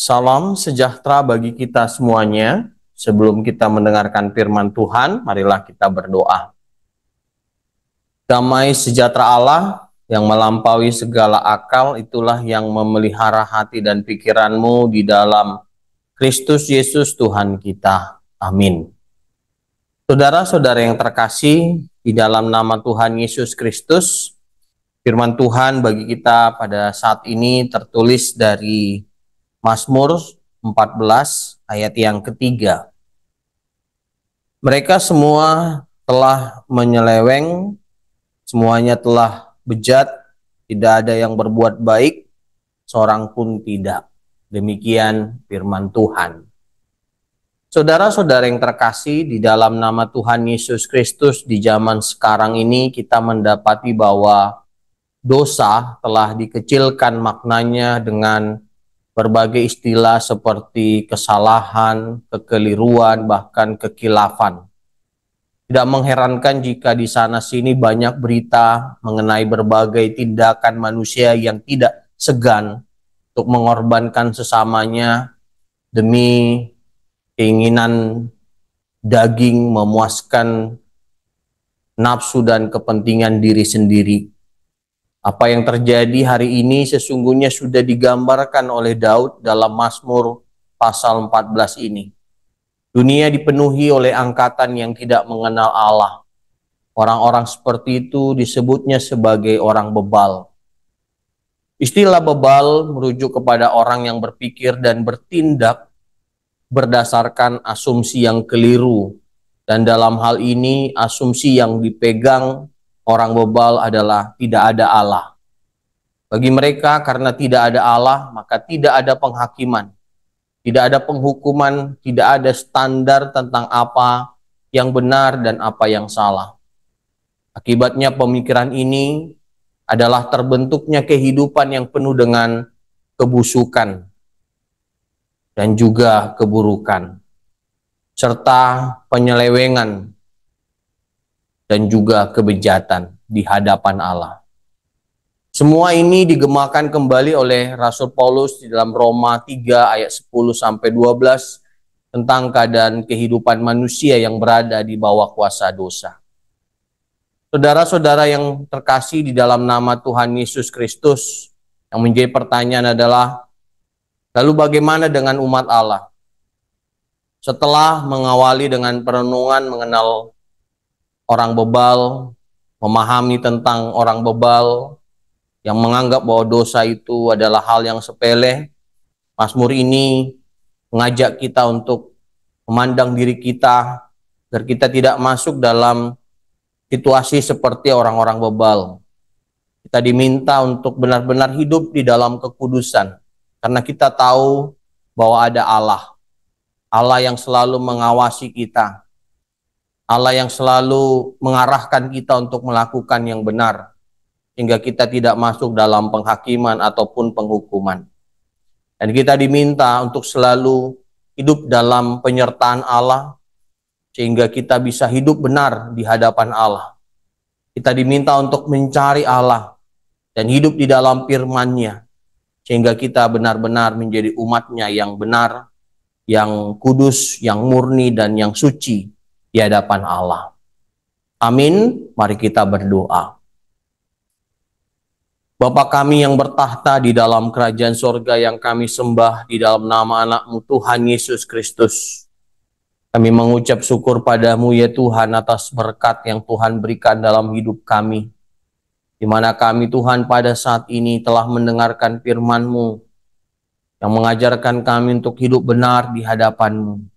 Salam sejahtera bagi kita semuanya. Sebelum kita mendengarkan firman Tuhan, marilah kita berdoa. Damai sejahtera Allah yang melampaui segala akal, itulah yang memelihara hati dan pikiranmu di dalam Kristus Yesus Tuhan kita. Amin. Saudara-saudara yang terkasih, di dalam nama Tuhan Yesus Kristus, firman Tuhan bagi kita pada saat ini tertulis dari Mazmur 14 ayat yang ketiga. Mereka semua telah menyeleweng, semuanya telah bejat, tidak ada yang berbuat baik, seorang pun tidak. Demikian firman Tuhan. Saudara-saudara yang terkasih, di dalam nama Tuhan Yesus Kristus di zaman sekarang ini kita mendapati bahwa dosa telah dikecilkan maknanya dengan berbagai istilah seperti kesalahan, kekeliruan, bahkan kekilafan. Tidak mengherankan jika di sana-sini banyak berita mengenai berbagai tindakan manusia yang tidak segan untuk mengorbankan sesamanya demi keinginan daging, memuaskan nafsu dan kepentingan diri sendiri. Apa yang terjadi hari ini sesungguhnya sudah digambarkan oleh Daud dalam Mazmur pasal 14 ini. Dunia dipenuhi oleh angkatan yang tidak mengenal Allah. Orang-orang seperti itu disebutnya sebagai orang bebal. Istilah bebal merujuk kepada orang yang berpikir dan bertindak berdasarkan asumsi yang keliru. Dan dalam hal ini asumsi yang dipegang orang bebal adalah tidak ada Allah. Bagi mereka, karena tidak ada Allah, maka tidak ada penghakiman, tidak ada penghukuman, tidak ada standar tentang apa yang benar dan apa yang salah. Akibatnya pemikiran ini adalah terbentuknya kehidupan yang penuh dengan kebusukan dan juga keburukan, serta penyelewengan dan juga kebejatan di hadapan Allah. Semua ini digemakan kembali oleh Rasul Paulus di dalam Roma 3 ayat 10-12 tentang keadaan kehidupan manusia yang berada di bawah kuasa dosa. Saudara-saudara yang terkasih di dalam nama Tuhan Yesus Kristus, yang menjadi pertanyaan adalah, lalu bagaimana dengan umat Allah? Setelah mengawali dengan perenungan mengenal orang bebal, memahami tentang orang bebal yang menganggap bahwa dosa itu adalah hal yang sepele, Mazmur ini mengajak kita untuk memandang diri kita agar kita tidak masuk dalam situasi seperti orang-orang bebal. Kita diminta untuk benar-benar hidup di dalam kekudusan, karena kita tahu bahwa ada Allah. Allah yang selalu mengawasi kita. Allah yang selalu mengarahkan kita untuk melakukan yang benar, sehingga kita tidak masuk dalam penghakiman ataupun penghukuman. Dan kita diminta untuk selalu hidup dalam penyertaan Allah, sehingga kita bisa hidup benar di hadapan Allah. Kita diminta untuk mencari Allah dan hidup di dalam firman-Nya, sehingga kita benar-benar menjadi umat-Nya yang benar, yang kudus, yang murni, dan yang suci di hadapan Allah. Amin. Mari kita berdoa. Bapa kami yang bertahta di dalam kerajaan sorga yang kami sembah di dalam nama anak-Mu Tuhan Yesus Kristus. Kami mengucap syukur padamu ya Tuhan atas berkat yang Tuhan berikan dalam hidup kami. Di mana kami Tuhan pada saat ini telah mendengarkan firman-Mu yang mengajarkan kami untuk hidup benar di hadapan-Mu.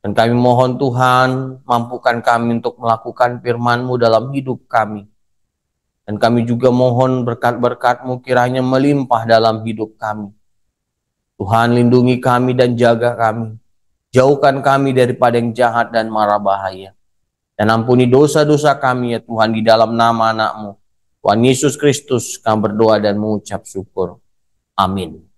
Dan kami mohon Tuhan mampukan kami untuk melakukan firman-Mu dalam hidup kami. Dan kami juga mohon berkat-berkat-Mu kiranya melimpah dalam hidup kami. Tuhan lindungi kami dan jaga kami. Jauhkan kami daripada yang jahat dan mara bahaya. Dan ampuni dosa-dosa kami ya Tuhan di dalam nama anak-Mu. Tuhan Yesus Kristus kami berdoa dan mengucap syukur. Amin.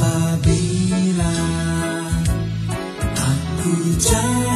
Apabila aku jatuh